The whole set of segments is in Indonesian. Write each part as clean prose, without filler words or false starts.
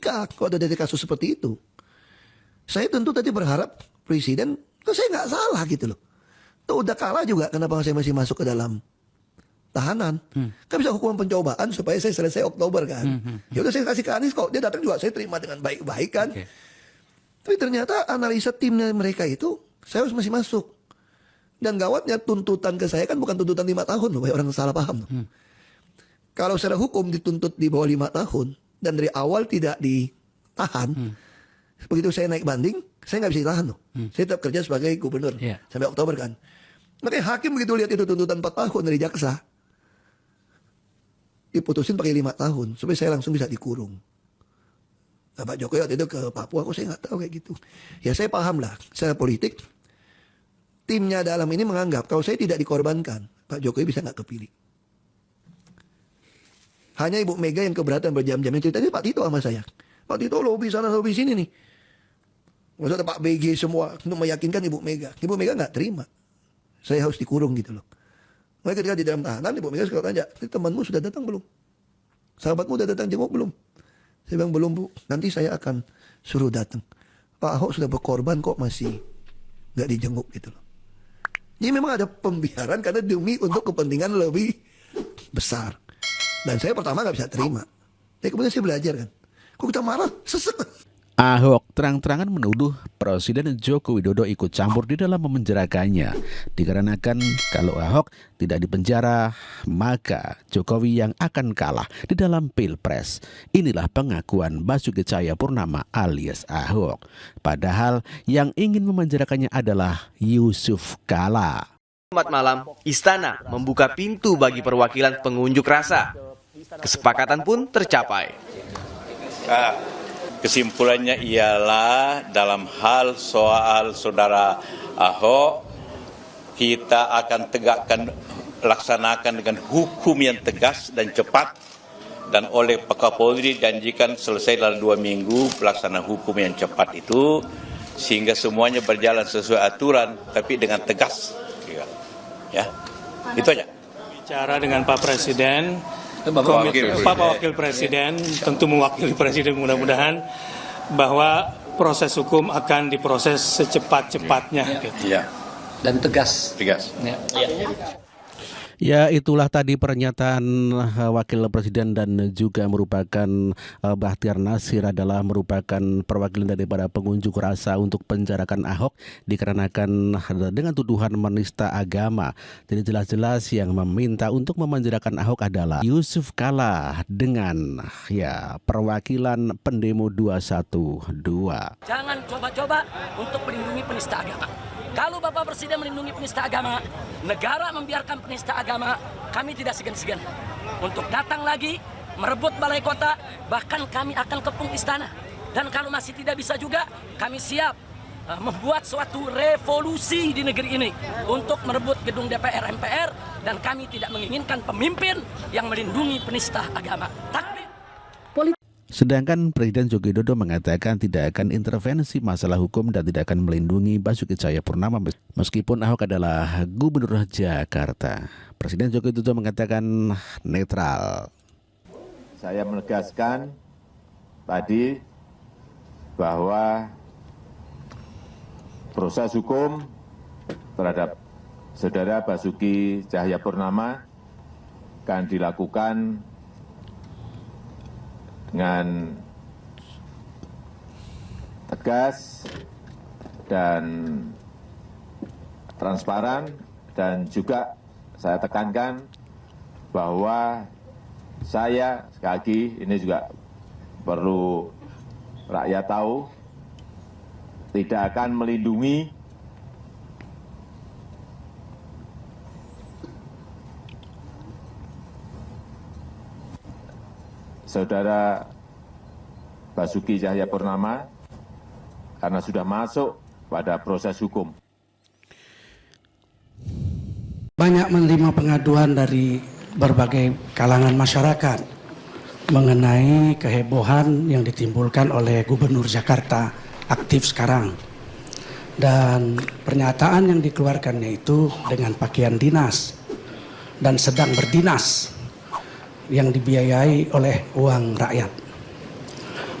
logika kalau ada kasus seperti itu. Saya tentu tadi berharap presiden, kok saya nggak salah gitu loh. Tuh udah kalah juga, kenapa saya masih masuk ke dalam tahanan? Kan bisa hukuman pencobaan supaya saya selesai Oktober kan. Ya udah saya kasih ke Anies kok, dia datang juga saya terima dengan baik-baik kan. Tapi ternyata analisa timnya mereka itu, saya masih masuk. Dan gawatnya tuntutan ke saya kan bukan tuntutan 5 tahun loh, banyak orang salah paham loh. Kalau secara hukum dituntut di bawah 5 tahun, dan dari awal tidak ditahan, begitu saya naik banding, saya nggak bisa ditahan loh. Saya tetap kerja sebagai gubernur sampai Oktober kan. Makanya hakim begitu lihat itu tuntutan 4 tahun dari jaksa, diputusin pakai 5 tahun, supaya saya langsung bisa dikurung. Nah, Pak Jokowi waktu itu ke Papua, kok saya nggak tahu kayak gitu. Ya saya paham lah, secara politik, timnya dalam ini menganggap kalau saya tidak dikorbankan, Pak Jokowi bisa nggak kepilih. Hanya Ibu Mega yang keberatan berjam-jam. Yang ceritanya Pak Tito sama saya. Pak Tito lobby sana lobby sini nih. Maksudnya Pak BG semua untuk meyakinkan Ibu Mega. Ibu Mega nggak terima. Saya harus dikurung gitu loh. Mereka ketika di dalam tahanan, Ibu Mega sekarang tanya, temanmu sudah datang belum? Sahabatmu sudah datang jenguk belum? Saya bilang belum Bu. Nanti saya akan suruh datang. Pak Ahok sudah berkorban kok masih nggak dijenguk gitu loh. Jadi memang ada pembiaran karena demi untuk kepentingan lebih besar. Dan saya pertama nggak bisa terima. Tapi kemudian saya belajar kan. Kok kita marah? Sesek. Ahok terang-terangan menuduh Presiden Joko Widodo ikut campur di dalam memenjarakannya. Dikarenakan kalau Ahok tidak dipenjara, maka Jokowi yang akan kalah di dalam Pilpres. Inilah pengakuan Basuki Cahayapurnama alias Ahok. Padahal yang ingin memenjarakannya adalah Yusuf Kala. Jumat malam, Istana membuka pintu bagi perwakilan pengunjuk rasa. Kesepakatan pun tercapai. Kesimpulannya ialah dalam hal soal saudara Ahok, kita akan laksanakan dengan hukum yang tegas dan cepat, dan oleh Pak Kapolri janjikan selesai dalam 2 minggu pelaksanaan hukum yang cepat itu, sehingga semuanya berjalan sesuai aturan tapi dengan tegas. Ya, itu aja. Bicara dengan Pak Presiden, Pak Wakil Presiden, tentu mewakili Presiden mudah-mudahan bahwa proses hukum akan diproses secepat-cepatnya. Ya. Dan tegas. Ya. Ya, itulah tadi pernyataan Wakil Presiden dan juga merupakan Bahtiar Nasir adalah merupakan perwakilan daripada pengunjuk rasa untuk penjarakan Ahok dikarenakan dengan tuduhan menista agama. Jadi jelas-jelas yang meminta untuk memenjarakan Ahok adalah Yusuf Kala dengan perwakilan pendemo 212. Jangan coba-coba untuk melindungi penista agama. Kalau Bapak Presiden melindungi penista agama, negara membiarkan penista agama, kami tidak segan-segan untuk datang lagi, merebut balai kota, bahkan kami akan kepung istana. Dan kalau masih tidak bisa juga, kami siap membuat suatu revolusi di negeri ini untuk merebut gedung DPR MPR, dan kami tidak menginginkan pemimpin yang melindungi penista agama. Sedangkan Presiden Joko Widodo mengatakan tidak akan intervensi masalah hukum dan tidak akan melindungi Basuki Cahayapurnama meskipun Ahok adalah Gubernur Jakarta. Presiden Joko Widodo mengatakan netral. Saya menegaskan tadi bahwa proses hukum terhadap Saudara Basuki Cahayapurnama akan dilakukan dengan tegas dan transparan, dan juga saya tekankan bahwa saya, sekali lagi ini juga perlu rakyat tahu, tidak akan melindungi Saudara Basuki Cahayapurnama karena sudah masuk pada proses hukum. Banyak menerima pengaduan dari berbagai kalangan masyarakat mengenai kehebohan yang ditimbulkan oleh Gubernur Jakarta aktif sekarang. Dan pernyataan yang dikeluarkannya itu dengan pakaian dinas dan sedang berdinas yang dibiayai oleh uang rakyat.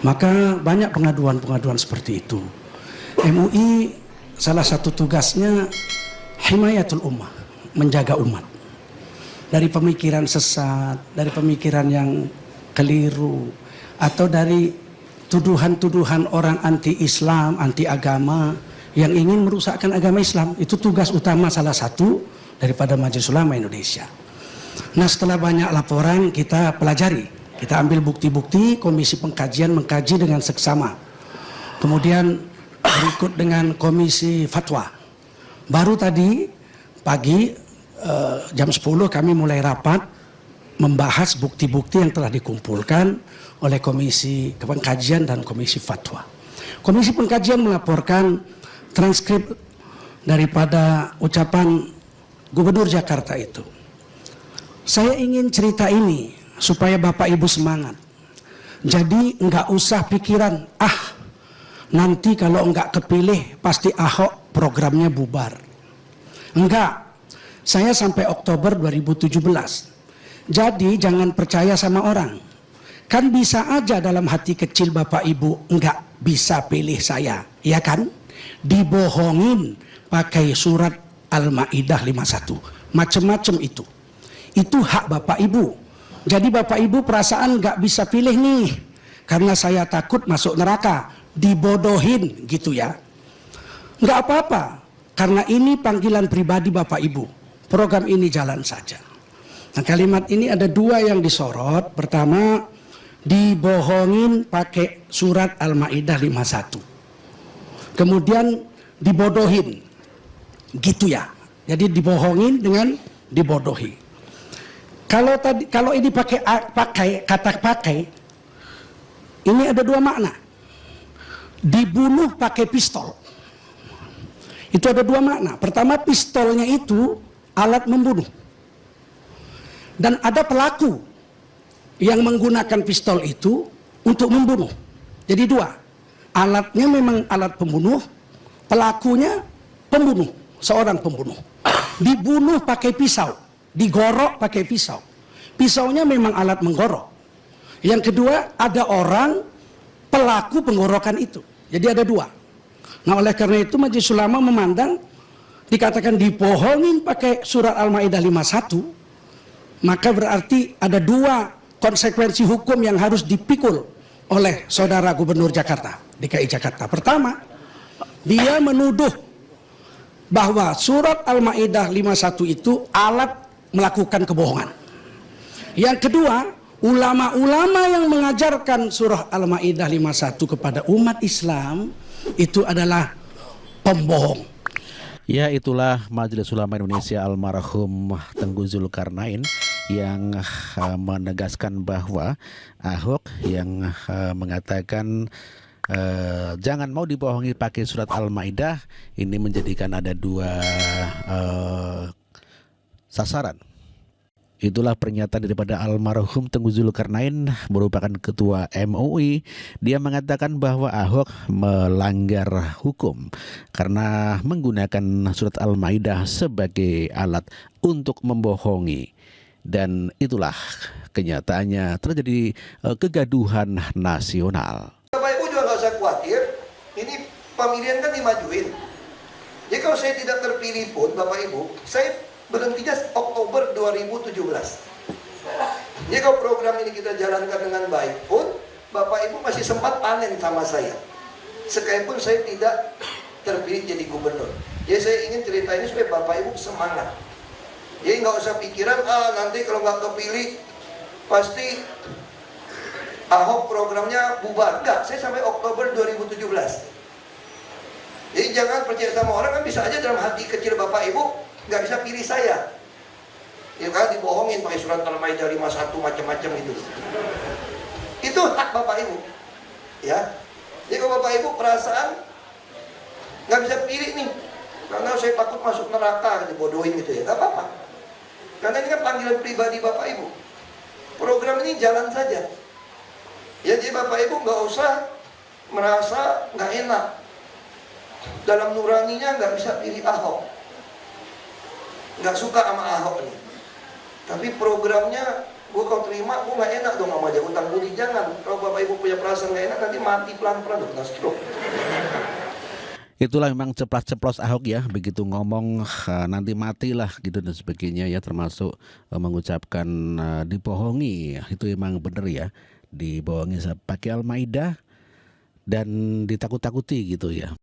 Maka banyak pengaduan-pengaduan seperti itu. MUI salah satu tugasnya himayatul ummah, menjaga umat. Dari pemikiran sesat, dari pemikiran yang keliru, atau dari tuduhan-tuduhan orang anti-Islam, anti-agama yang ingin merusakkan agama Islam. Itu tugas utama salah satu daripada Majelis Ulama Indonesia. Nah, setelah banyak laporan kita pelajari, kita ambil bukti-bukti, komisi pengkajian mengkaji dengan seksama. Kemudian berikut dengan komisi fatwa. Baru tadi pagi jam 10 kami mulai rapat membahas bukti-bukti yang telah dikumpulkan oleh komisi pengkajian dan komisi fatwa. Komisi pengkajian melaporkan transkrip daripada ucapan Gubernur Jakarta itu. Saya ingin cerita ini supaya Bapak Ibu semangat. Jadi enggak usah pikiran, nanti kalau enggak kepilih pasti Ahok programnya bubar. Enggak, saya sampai Oktober 2017. Jadi jangan percaya sama orang. Kan bisa aja dalam hati kecil Bapak Ibu enggak bisa pilih saya, ya kan? Dibohongin pakai surat Al-Maidah 51. Macam-macam itu. Itu hak Bapak Ibu. Jadi Bapak Ibu perasaan nggak bisa pilih nih karena saya takut masuk neraka, dibodohin gitu ya. Nggak apa-apa, karena ini panggilan pribadi Bapak Ibu. Program ini jalan saja. Nah, kalimat ini ada dua yang disorot. Pertama, dibohongin pakai surat Al-Maidah 51. Kemudian dibodohin. Gitu ya. Jadi dibohongin dengan dibodohi. Kalau ini pakai kata pakai, ini ada dua makna. Dibunuh pakai pistol. Itu ada dua makna. Pertama, pistolnya itu alat membunuh. Dan ada pelaku yang menggunakan pistol itu untuk membunuh. Jadi dua. Alatnya memang alat pembunuh, pelakunya pembunuh, seorang pembunuh. Dibunuh pakai pisau, digorok pakai pisau. Pisaunya memang alat menggorok. Yang kedua, ada orang pelaku penggorokan itu. Jadi ada dua. Nah, oleh karena itu Majelis Ulama memandang dikatakan dibohongin pakai surat Al-Maidah 51, maka berarti ada dua konsekuensi hukum yang harus dipikul oleh saudara Gubernur Jakarta, DKI Jakarta. Pertama, dia menuduh bahwa surat Al-Maidah 51 itu alat melakukan kebohongan. Yang kedua, ulama-ulama yang mengajarkan surah Al-Maidah 51 kepada umat Islam itu adalah pembohong. Ya, itulah Majelis Ulama Indonesia almarhum Tengku Zulkarnain yang menegaskan bahwa Ahok yang mengatakan jangan mau dibohongi pakai surat Al-Maidah, ini menjadikan ada dua sasaran. Itulah pernyataan daripada almarhum Tengku Zulkarnain, merupakan ketua MUI. Dia mengatakan bahwa Ahok melanggar hukum karena menggunakan surat Al-Maidah sebagai alat untuk membohongi. Dan itulah kenyataannya terjadi kegaduhan nasional. Bapak Ibu juga nggak usah khawatir, ini pemilihan kan dimajuin. Jadi kalau saya tidak terpilih pun Bapak Ibu, saya berhentinya Oktober 2017. Jadi kalau program ini kita jalankan dengan baik pun, Bapak Ibu masih sempat panen sama saya. Sekalipun saya tidak terpilih jadi gubernur. Jadi saya ingin cerita ini supaya Bapak Ibu semangat. Jadi nggak usah pikiran, nanti kalau nggak kepilih, pasti Ahok programnya bubar. Enggak, saya sampai Oktober 2017. Jadi jangan percaya sama orang, kan bisa aja dalam hati kecil Bapak Ibu nggak bisa pilih saya. Ya kan, dibohongin pakai surat Al-Maidah 51 macam-macam itu. Itu hak Bapak Ibu. Ya. Jadi kalau Bapak Ibu perasaan nggak bisa pilih nih, karena saya takut masuk neraka, dibodohin gitu ya, nggak apa-apa. Karena ini kan panggilan pribadi Bapak Ibu. Program ini jalan saja. Ya, jadi Bapak Ibu nggak usah merasa nggak enak. Dalam nuraninya nggak bisa pilih Ahok. Nggak suka sama Ahok nih. Tapi programnya Gue kalau terima, gue nggak enak dong sama dia, utang budi jangan. Kalau bapak ibu punya perasaan nggak enak, nanti mati pelan-pelan, kena stroke. Itulah memang ceplas-ceplos Ahok ya, begitu ngomong nanti matilah gitu dan sebagainya ya, termasuk mengucapkan dibohongi. Itu emang benar ya, dibohongi pakai Al-Maidah dan ditakut-takuti gitu ya.